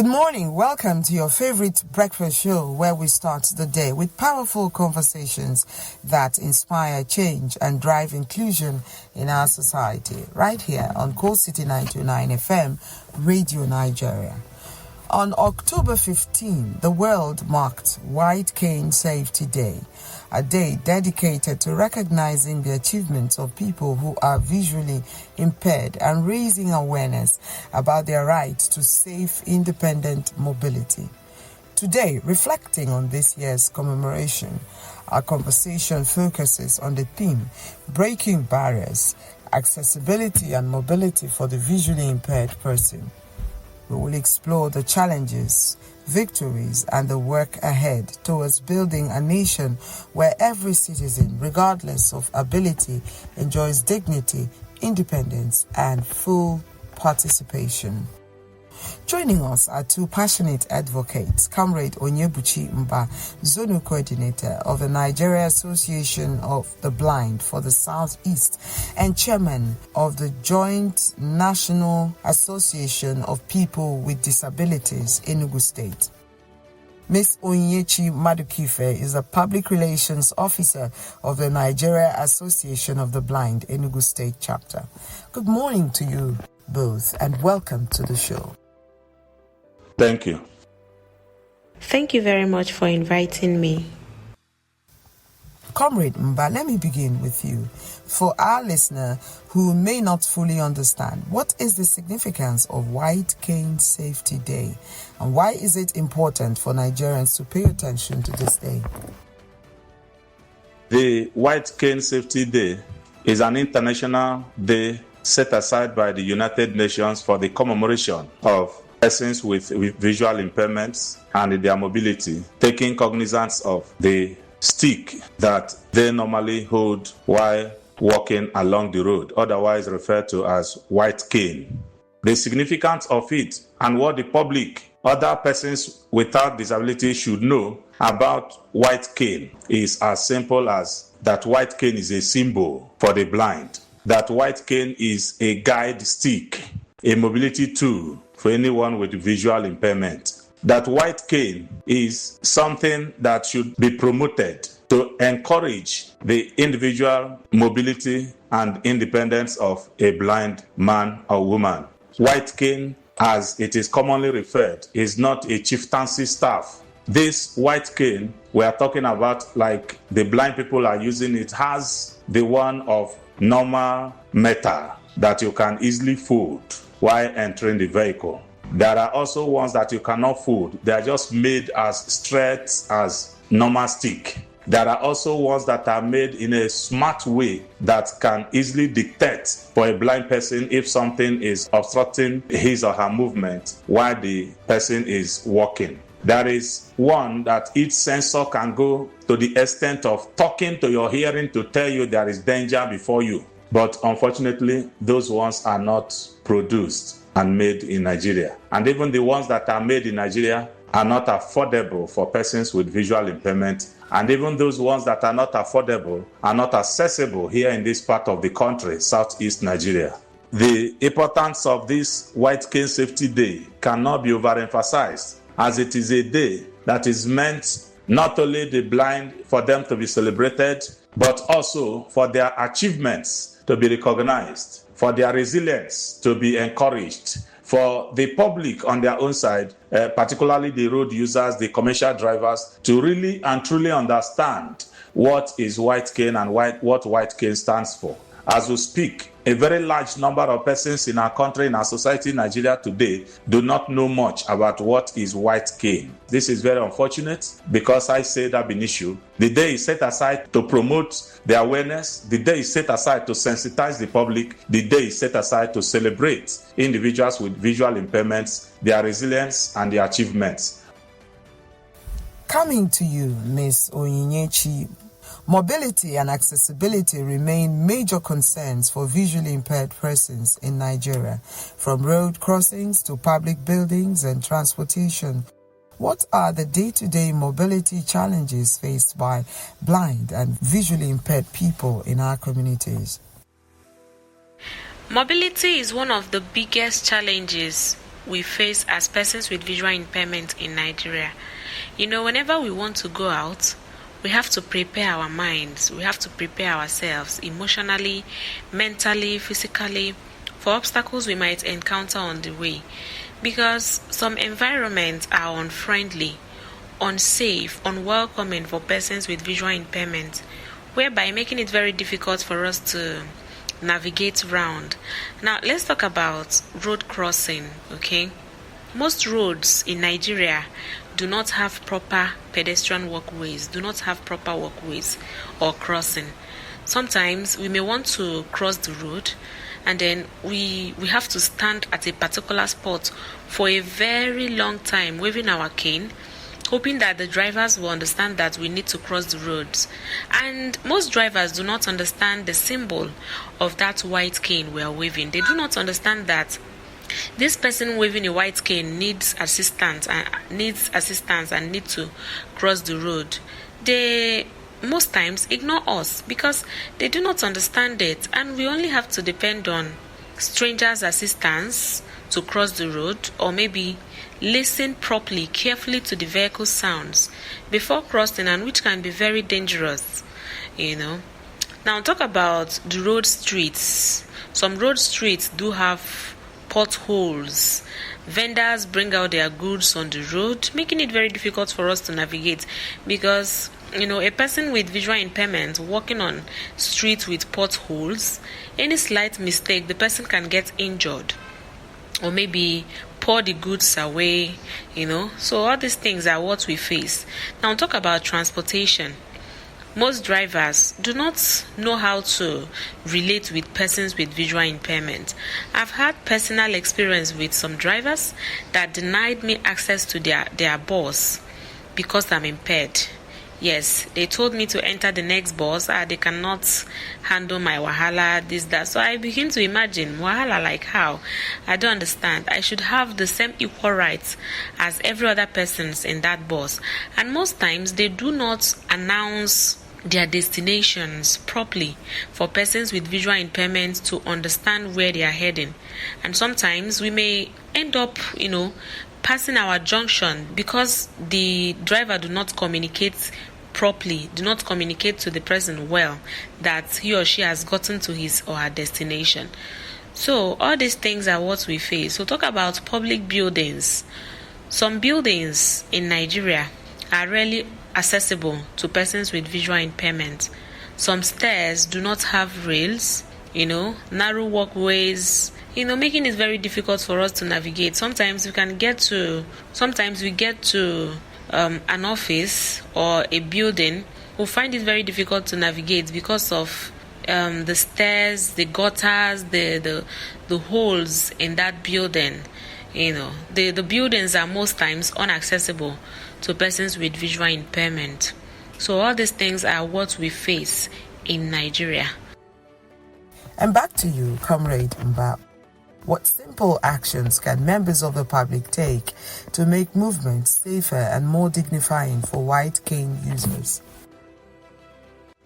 Good morning. Welcome to your favorite breakfast show where we start the day with powerful conversations that inspire change and drive inclusion in our society. Right here on Coal City 929 FM, Radio Nigeria. On October 15, the world marked White Cane Safety Day, a day dedicated to recognizing the achievements of people who are visually impaired and raising awareness about their right to safe, independent mobility. Today, reflecting on this year's commemoration, our conversation focuses on the theme, Breaking Barriers, Accessibility and Mobility for the Visually Impaired Person. We will explore the challenges, victories, and the work ahead towards building a nation where every citizen, regardless of ability, enjoys dignity, independence, and full participation. Joining us are two passionate advocates, Comrade Onyebuchi, Zonal Coordinator of the Nigeria Association of the Blind for the Southeast and Chairman of the Joint National Association of People with Disabilities, Enugu State. Ms. Onyinyechi Madukaife is a Public Relations Officer of the Nigeria Association of the Blind, Enugu State Chapter. Good morning to you both and welcome to the show. Thank you. Thank you very much for inviting me. Comrade Mba, let me begin with you. For our listener who may not fully understand, what is the significance of White Cane Safety Day? And why is it important for Nigerians to pay attention to this day? The White Cane Safety Day is an international day set aside by the United Nations for the commemoration of persons with visual impairments and their mobility, taking cognizance of the stick that they normally hold while walking along the road, otherwise referred to as white cane. The significance of it and what the public, other persons without disability should know about white cane is as simple as that white cane is a symbol for the blind, that white cane is a guide stick, a mobility tool for anyone with visual impairment. That white cane is something that should be promoted to encourage the individual mobility and independence of a blind man or woman. White cane, as it is commonly referred, is not a chieftaincy staff. This white cane we are talking about, like the blind people are using it, has the one of normal metal that you can easily fold while entering the vehicle. There are also ones that you cannot fold. They are just made as straight as normal stick. There are also ones that are made in a smart way that can easily dictate for a blind person if something is obstructing his or her movement while the person is walking. There is one that each sensor can go to the extent of talking to your hearing to tell you there is danger before you. But unfortunately, those ones are not produced and made in Nigeria. And even the ones that are made in Nigeria are not affordable for persons with visual impairment. And even those ones that are not affordable are not accessible here in this part of the country, Southeast Nigeria. The importance of this White Cane Safety Day cannot be overemphasized, as it is a day that is meant not only the blind for them to be celebrated, but also for their achievements to be recognized, for their resilience to be encouraged, for the public on their own side, particularly the road users, the commercial drivers, to really and truly understand what is white cane and what white cane stands for. As we speak, a very large number of persons in our country, in our society, in Nigeria today, do not know much about what is white cane. This is very unfortunate because I say that an issue. The day is set aside to promote the awareness. The day is set aside to sensitize the public. The day is set aside to celebrate individuals with visual impairments, their resilience, and their achievements. Coming to you, Ms. Onyinyechi, mobility and accessibility remain major concerns for visually impaired persons in Nigeria, from road crossings to public buildings and transportation. What are the day-to-day mobility challenges faced by blind and visually impaired people in our communities? Mobility is one of the biggest challenges we face as persons with visual impairment in Nigeria. Whenever we want to go out, we have to prepare our minds, we have to prepare ourselves emotionally, mentally, physically for obstacles we might encounter on the way. Because some environments are unfriendly, unsafe, unwelcoming for persons with visual impairment, whereby making it very difficult for us to navigate around. Now, let's talk about road crossing, okay? Most roads in Nigeria do not have proper pedestrian walkways, or crossing. Sometimes we may want to cross the road and then we have to stand at a particular spot for a very long time waving our cane, hoping that the drivers will understand that we need to cross the roads. And most drivers do not understand the symbol of that white cane we are waving. They do not understand that this person waving a white cane needs assistance and needs to cross the road. They most times ignore us because they do not understand it, and we only have to depend on strangers' assistance to cross the road, or maybe listen properly, carefully to the vehicle sounds before crossing, and which can be very dangerous. Now talk about the road streets. Some road streets do have potholes. Vendors bring out their goods on the road, making it very difficult for us to navigate because a person with visual impairment walking on streets with potholes, any slight mistake, the person can get injured or maybe pour the goods away, So all these things are what we face. Now talk about transportation. Most drivers do not know how to relate with persons with visual impairment. I've had personal experience with some drivers that denied me access to their bus because I'm impaired. Yes, they told me to enter the next bus. They cannot handle my wahala, this, that. So I begin to imagine, wahala like how? I don't understand. I should have the same equal rights as every other persons in that bus. And most times, they do not announce their destinations properly for persons with visual impairment to understand where they are heading. And sometimes we may end up, passing our junction because the driver do not communicate properly, do not communicate to the person well that he or she has gotten to his or her destination. So all these things are what we face. So talk about public buildings. Some buildings in Nigeria are rarely accessible to persons with visual impairment. Some stairs do not have rails, narrow walkways, making it very difficult for us to navigate. Sometimes we get to an office or a building, we find it very difficult to navigate because of the stairs, the gutters, the holes in that building. The buildings are most times inaccessible to persons with visual impairment. So all these things are what we face in Nigeria. And back to you, Comrade Mba. What simple actions can members of the public take to make movement safer and more dignifying for white cane users?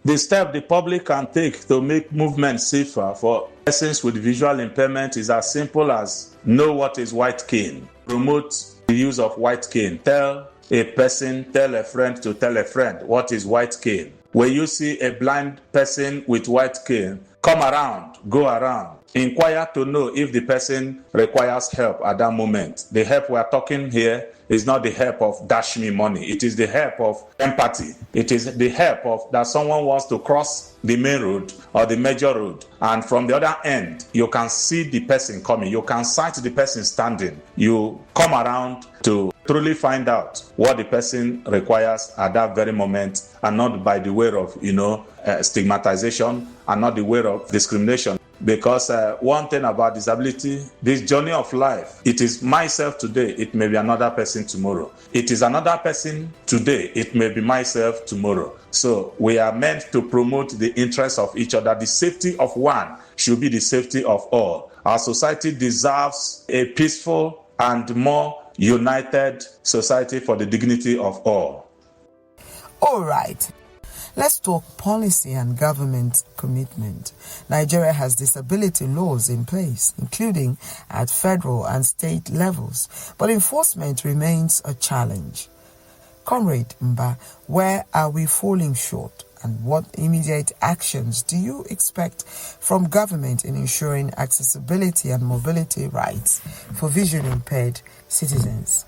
The step the public can take to make movement safer for persons with visual impairment is as simple as know what is white cane. Promote the use of white cane. Tell a friend to tell a friend what is white cane. When you see a blind person with white cane, come around, go around. Inquire to know if the person requires help at that moment. The help we are talking here is not the help of dash me money. It is the help of empathy. It is the help of that someone wants to cross the main road or the major road. And from the other end, you can see the person coming. You can sight the person standing. You come around to truly find out what the person requires at that very moment, and not by the way of, stigmatization, and not the way of discrimination. Because one thing about disability, this journey of life, it is myself today, it may be another person tomorrow. It is another person today, it may be myself tomorrow. So we are meant to promote the interests of each other. The safety of one should be the safety of all. Our society deserves a peaceful and more united society for the dignity of all. All right. Let's talk policy and government commitment. Nigeria has disability laws in place, including at federal and state levels, but enforcement remains a challenge. Comrade Mba, where are we falling short? And what immediate actions do you expect from government in ensuring accessibility and mobility rights for visually impaired citizens?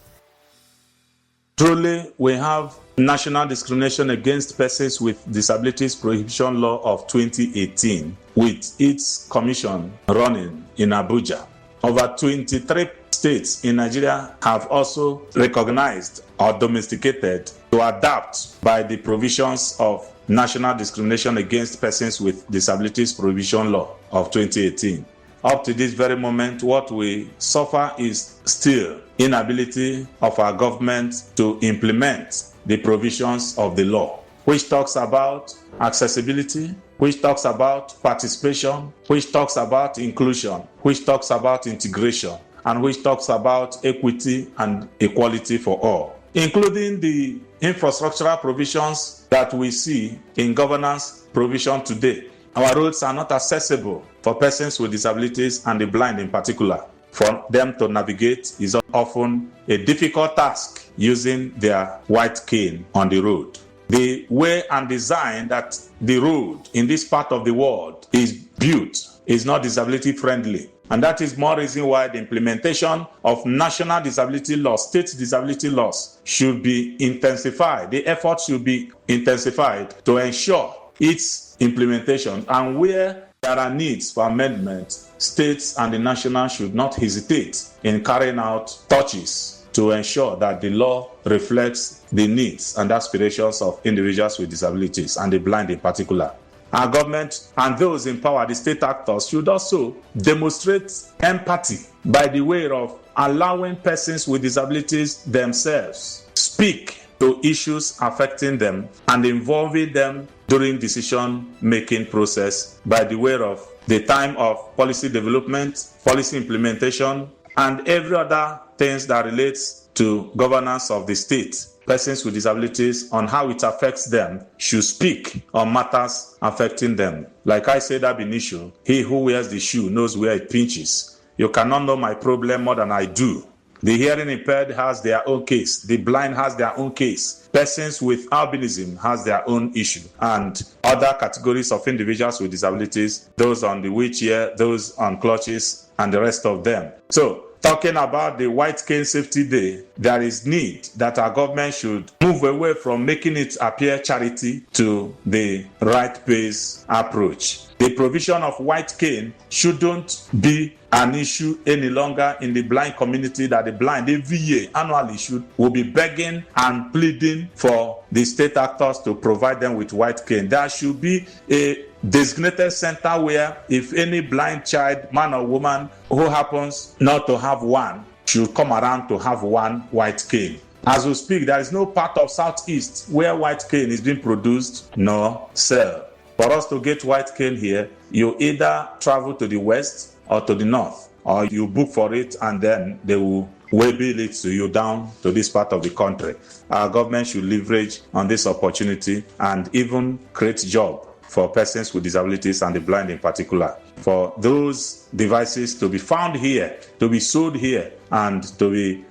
Truly, we have National Discrimination Against Persons with Disabilities Prohibition Law of 2018, with its commission running in Abuja. Over 23 states in Nigeria have also recognized or domesticated to adapt by the provisions of National Discrimination Against Persons with Disabilities Prohibition Law of 2018. Up to this very moment, what we suffer is still inability of our government to implement the provisions of the law, which talks about accessibility, which talks about participation, which talks about inclusion, which talks about integration, and which talks about equity and equality for all, including the infrastructural provisions that we see in governance provision today. Our roads are not accessible for persons with disabilities and the blind in particular. For them to navigate is often a difficult task using their white cane on the road. The way and design that the road in this part of the world is built is not disability friendly. And that is more reason why the implementation of national disability laws, state disability laws, should be intensified. The effort should be intensified to ensure its implementation. And where there are needs for amendment, states and the national should not hesitate in carrying out touches to ensure that the law reflects the needs and aspirations of individuals with disabilities and the blind in particular. Our government and those in power, the state actors, should also demonstrate empathy by the way of allowing persons with disabilities themselves speak to issues affecting them and involving them during decision-making process by the way of the time of policy development, policy implementation, and every other things that relates to governance of the state. Persons with disabilities, on how it affects them, should speak on matters affecting them. Like I said ab initio, he who wears the shoe knows where it pinches. You cannot know my problem more than I do. The hearing impaired has their own case. The blind has their own case. Persons with albinism has their own issue. And other categories of individuals with disabilities, those on the wheelchair, those on crutches, and the rest of them. So, talking about the White Cane Safety Day, there is need that our government should move away from making it appear charity to the right-based approach. The provision of white cane shouldn't be an issue any longer in the blind community, that the blind every year annually will be begging and pleading for the state actors to provide them with white cane. There should be a designated center where if any blind child, man or woman, who happens not to have one, should come around to have one white cane. As we speak, there is no part of Southeast where white cane is being produced nor sell. For us to get white cane here, you either travel to the west or to the north, or you book for it and then they will waybill it to you down to this part of the country. Our government should leverage on this opportunity and even create job for persons with disabilities and the blind in particular, for those devices to be found here, to be sold here, and to be,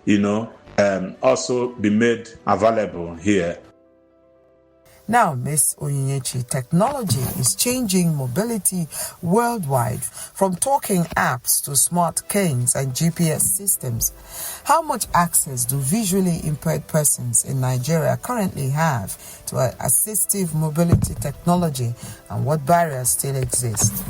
also be made available here. Now, Ms. Onyinyechi, technology is changing mobility worldwide, from talking apps to smart canes and GPS systems. How much access do visually impaired persons in Nigeria currently have to assistive mobility technology, and what barriers still exist?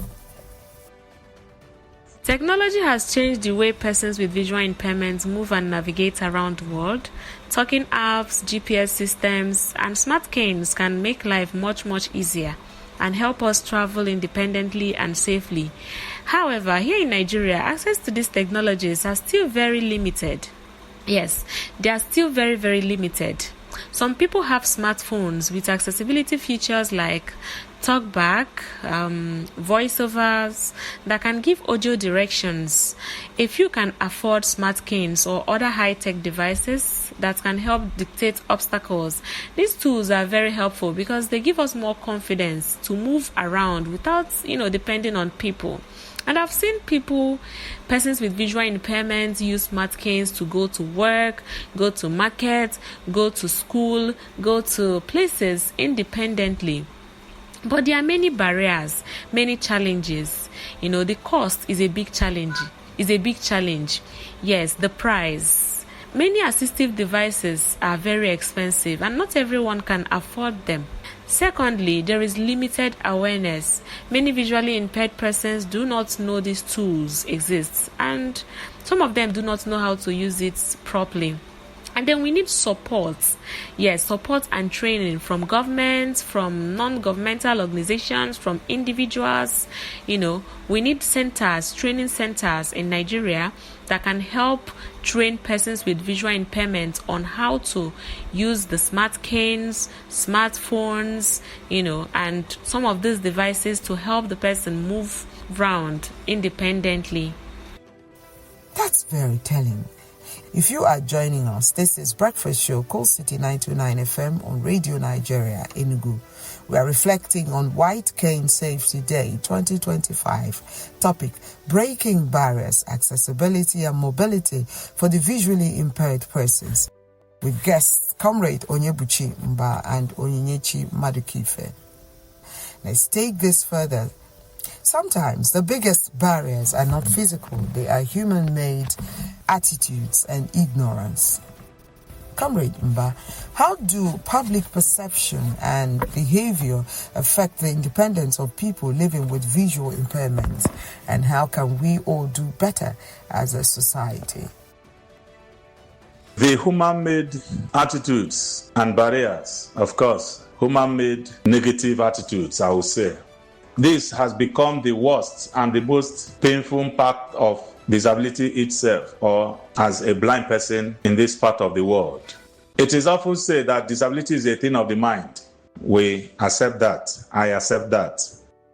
Technology has changed the way persons with visual impairments move and navigate around the world. Talking apps, GPS systems, and smart canes can make life much easier and help us travel independently and safely. However, here in Nigeria, access to these technologies are still very limited. Yes, they are still very limited. Some people have smartphones with accessibility features like talkback, voiceovers that can give audio directions. If you can afford smart canes or other high-tech devices that can help dictate obstacles, these tools are very helpful because they give us more confidence to move around without, depending on people. And I've seen persons with visual impairments use smart canes to go to work, go to market, go to school, go to places independently. But there are many barriers, many challenges. The cost is a big challenge. Yes, the price. Many assistive devices are very expensive and not everyone can afford them. Secondly, there is limited awareness. Many visually impaired persons do not know these tools exist, and some of them do not know how to use it properly. And then we need support. Yes, support and training from governments, from non-governmental organizations, from individuals. We need training centers in Nigeria that can help train persons with visual impairment on how to use the smart canes, smartphones, and some of these devices to help the person move around independently. That's very telling. If you are joining us, this is Breakfast Show, Cool City 929 FM on Radio Nigeria, Enugu. We are reflecting on White Cane Safety Day 2025. Topic: Breaking Barriers, Accessibility and Mobility for the Visually Impaired Persons. With guests Comrade Onyebuchi and Onyinyechi Madukaife. Let's take this further. Sometimes the biggest barriers are not physical, they are human-made attitudes and ignorance. Comrade Mba, how do public perception and behavior affect the independence of people living with visual impairments, and how can we all do better as a society? The human-made attitudes and barriers, of course, human-made negative attitudes, I would say. This has become the worst and the most painful part of disability itself, or as a blind person in this part of the world. It is often said that disability is a thing of the mind. We accept that. I accept that.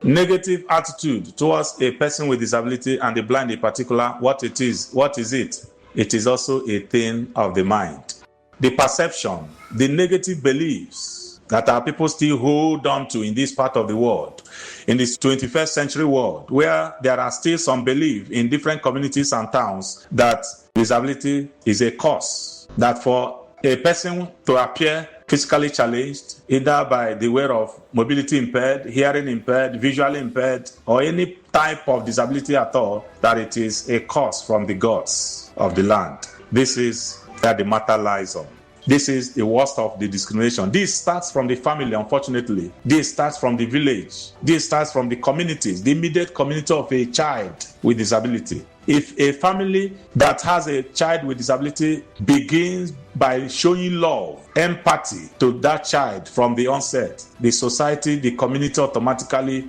Negative attitude towards a person with disability and the blind in particular, what is it? It is also a thing of the mind. The perception, the negative beliefs that our people still hold on to in this part of the world, in this 21st century world, where there are still some belief in different communities and towns that disability is a cause, that for a person to appear physically challenged, either by the way of mobility impaired, hearing impaired, visually impaired, or any type of disability at all, that it is a cause from the gods of the land. This is where the matter lies on. This is the worst of the discrimination. This starts from the family, unfortunately. This starts from the village. This starts from the communities, the immediate community of a child with disability. If a family that has a child with disability begins by showing love, empathy to that child from the onset, the society, the community automatically,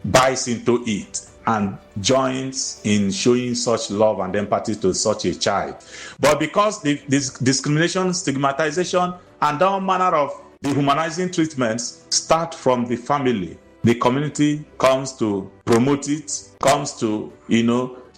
buys into it and joins in showing such love and empathy to such a child. But because this discrimination, stigmatization, and all manner of dehumanizing treatments start from the family, the community comes to promote it, comes to,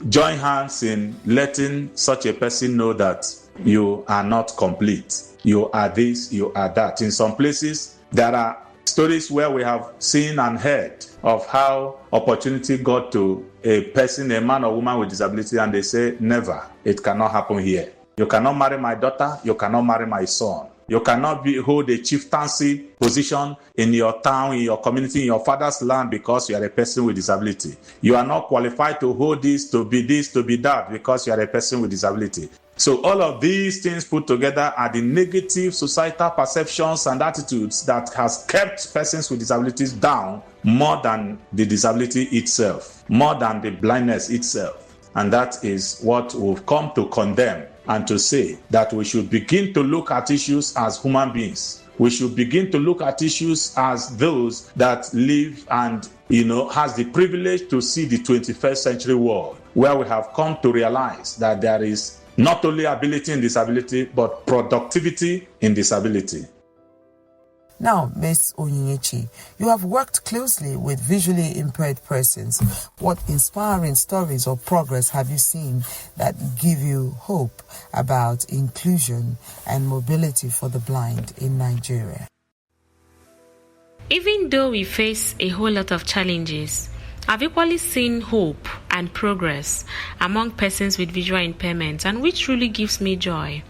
join hands in letting such a person know that you are not complete. You are this, you are that. In some places, there are stories where we have seen and heard of how opportunity got to a person, a man or woman with disability, and they say, never, it cannot happen here. You cannot marry my daughter, you cannot marry my son. You cannot hold a chieftaincy position in your town, in your community, in your father's land because you are a person with disability. You are not qualified to hold this, to be that because you are a person with disability. So all of these things put together are the negative societal perceptions and attitudes that has kept persons with disabilities down more than the disability itself, more than the blindness itself. And that is what we've come to condemn and to say that we should begin to look at issues as human beings. We should begin to look at issues as those that live and, has the privilege to see the 21st century world, where we have come to realize that there is not only ability in disability, but productivity in disability. Now, Ms. Onyinyechi, you have worked closely with visually impaired persons. What inspiring stories of progress have you seen that give you hope about inclusion and mobility for the blind in Nigeria? Even though we face a whole lot of challenges, I've equally seen hope and progress among persons with visual impairment, and which truly gives me joy.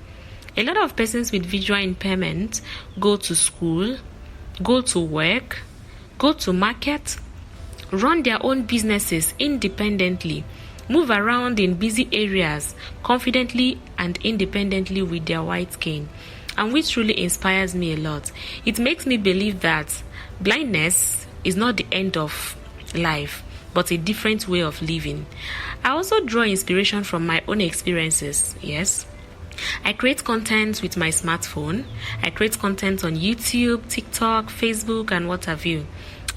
A lot of persons with visual impairment go to school, go to work, go to market, run their own businesses independently, move around in busy areas confidently and independently with their white cane, and which truly inspires me a lot. It makes me believe that blindness is not the end of life, but a different way of living. I also draw inspiration from my own experiences, yes. I create content with my smartphone. I create content on YouTube, TikTok, Facebook, and what have you.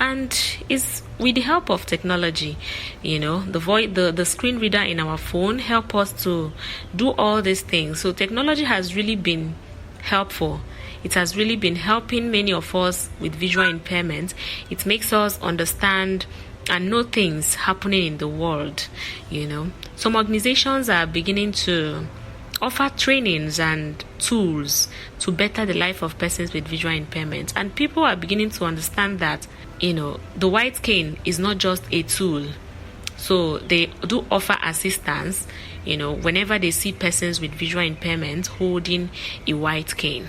And it's with the help of technology, the screen reader in our phone help us to do all these things. So technology has really been helpful. It has really been helping many of us with visual impairment. It makes us understand and know things happening in the world. Some organizations are beginning to offer trainings and tools to better the life of persons with visual impairment, and people are beginning to understand that the white cane is not just a tool. So they do offer assistance whenever they see persons with visual impairment holding a white cane.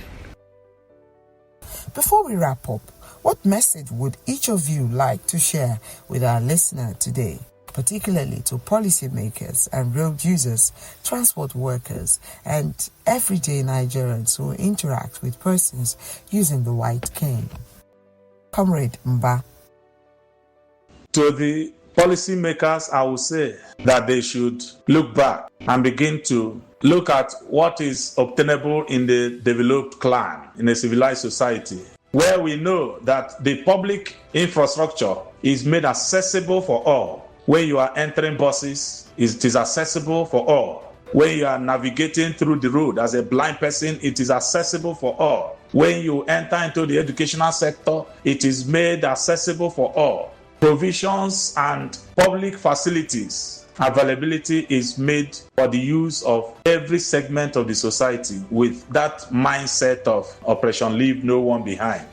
Before we wrap up, what message would each of you like to share with our listener today, particularly to policymakers and road users, transport workers, and everyday Nigerians who interact with persons using the white cane? Comrade Mba. To the policymakers, I would say that they should look back and begin to look at what is obtainable in the developed clan, in a civilized society, where we know that the public infrastructure is made accessible for all. When you are entering buses, it is accessible for all. When you are navigating through the road as a blind person, it is accessible for all. When you enter into the educational sector, it is made accessible for all. Provisions and public facilities availability is made for the use of every segment of the society with that mindset of Operation Leave No One Behind.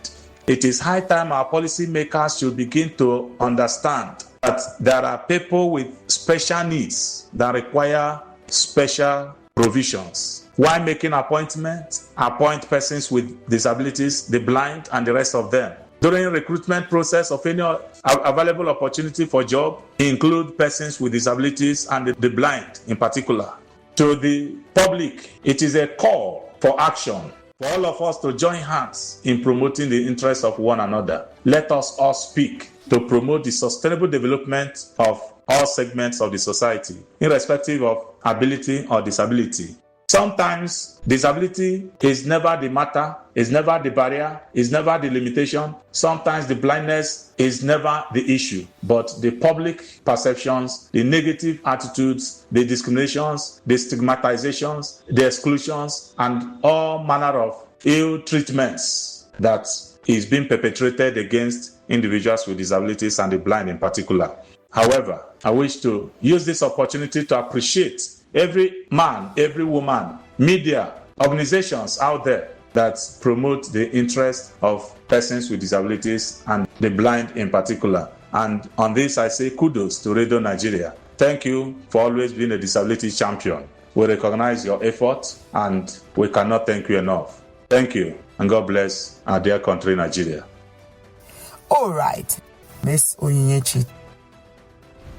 It is high time our policymakers should begin to understand that there are people with special needs that require special provisions. While making appointments, appoint persons with disabilities, the blind, and the rest of them. During the recruitment process of any available opportunity for job, include persons with disabilities and the blind in particular. To the public, it is a call for action for all of us to join hands in promoting the interests of one another. Let us all speak to promote the sustainable development of all segments of the society, irrespective of ability or disability. Sometimes disability is never the matter, is never the barrier, is never the limitation. Sometimes the blindness is never the issue, but the public perceptions, the negative attitudes, the discriminations, the stigmatizations, the exclusions, and all manner of ill treatments that is being perpetrated against individuals with disabilities and the blind in particular. However, I wish to use this opportunity to appreciate every man, every woman, media, organizations out there that promote the interest of persons with disabilities and the blind in particular. And on this, I say kudos to Radio Nigeria. Thank you for always being a disability champion. We recognize your effort and we cannot thank you enough. Thank you, and God bless our dear country, Nigeria. All right, Ms. Onyinyechi.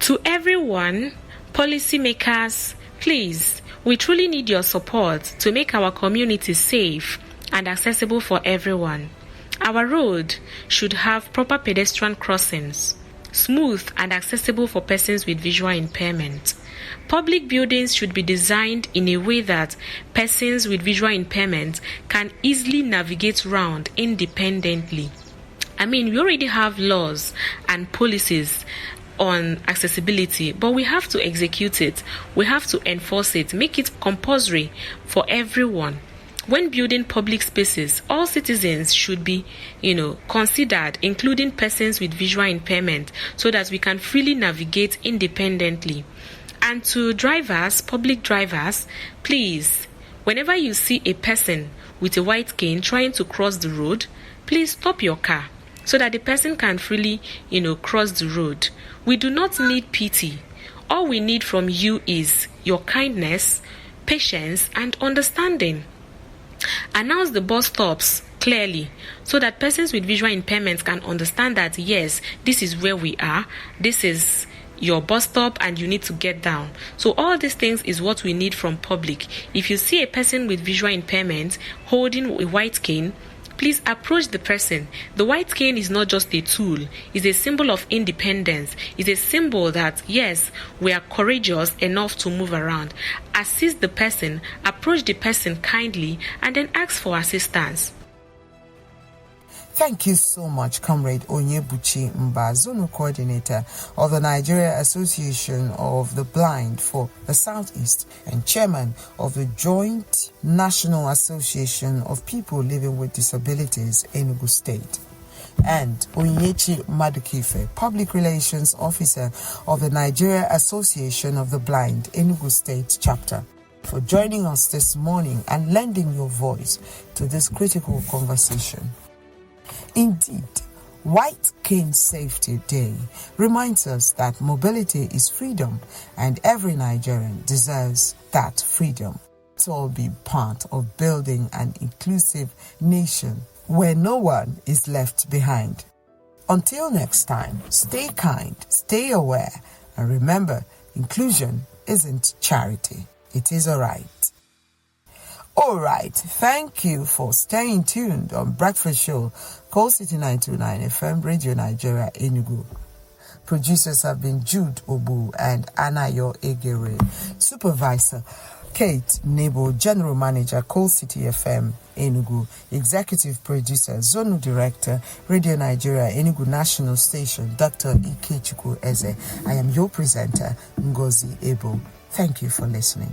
To everyone, policymakers, please, we truly need your support to make our community safe and accessible for everyone. Our road should have proper pedestrian crossings, smooth and accessible for persons with visual impairment. Public buildings should be designed in a way that persons with visual impairment can easily navigate around independently. We already have laws and policies on accessibility, but we have to execute it. We have to enforce it, make it compulsory for everyone. When building public spaces, all citizens should be, considered, including persons with visual impairment, so that we can freely navigate independently. And to drivers, public drivers, please, whenever you see a person with a white cane trying to cross the road, please stop your car so that the person can freely, cross the road. We do not need pity. All we need from you is your kindness, patience, and understanding. Announce the bus stops clearly so that persons with visual impairments can understand that, yes, this is where we are, this is your bus stop and you need to get down. So all these things is what we need from public. If you see a person with visual impairment holding a white cane, please approach the person. The white cane is not just a tool, it's a symbol of independence. It's a symbol that, yes, we are courageous enough to move around. Assist the person, approach the person kindly, and then ask for assistance. Thank you so much, Comrade Onyebuchi Zonal Coordinator of the Nigeria Association of the Blind for the Southeast and Chairman of the Joint National Association of People Living with Disabilities, Enugu State. And Onyinyechi Madukaife, Public Relations Officer of the Nigeria Association of the Blind, Enugu State Chapter, for joining us this morning and lending your voice to this critical conversation. Indeed, White Cane Safety Day reminds us that mobility is freedom and every Nigerian deserves that freedom. Let's all be part of building an inclusive nation where no one is left behind. Until next time, stay kind, stay aware, and remember, inclusion isn't charity. It is all right. All right, thank you for staying tuned on Breakfast Show, Coal City 929 FM, Radio Nigeria, Enugu. Producers have been Jude Obu and Anayo Egere. Supervisor, Kate Nebo. General Manager, Coal City FM, Enugu. Executive Producer, Zonal Director, Radio Nigeria, Enugu National Station, Dr. Ikechukwu Eze. I am your presenter, Ngozi Ebo. Thank you for listening.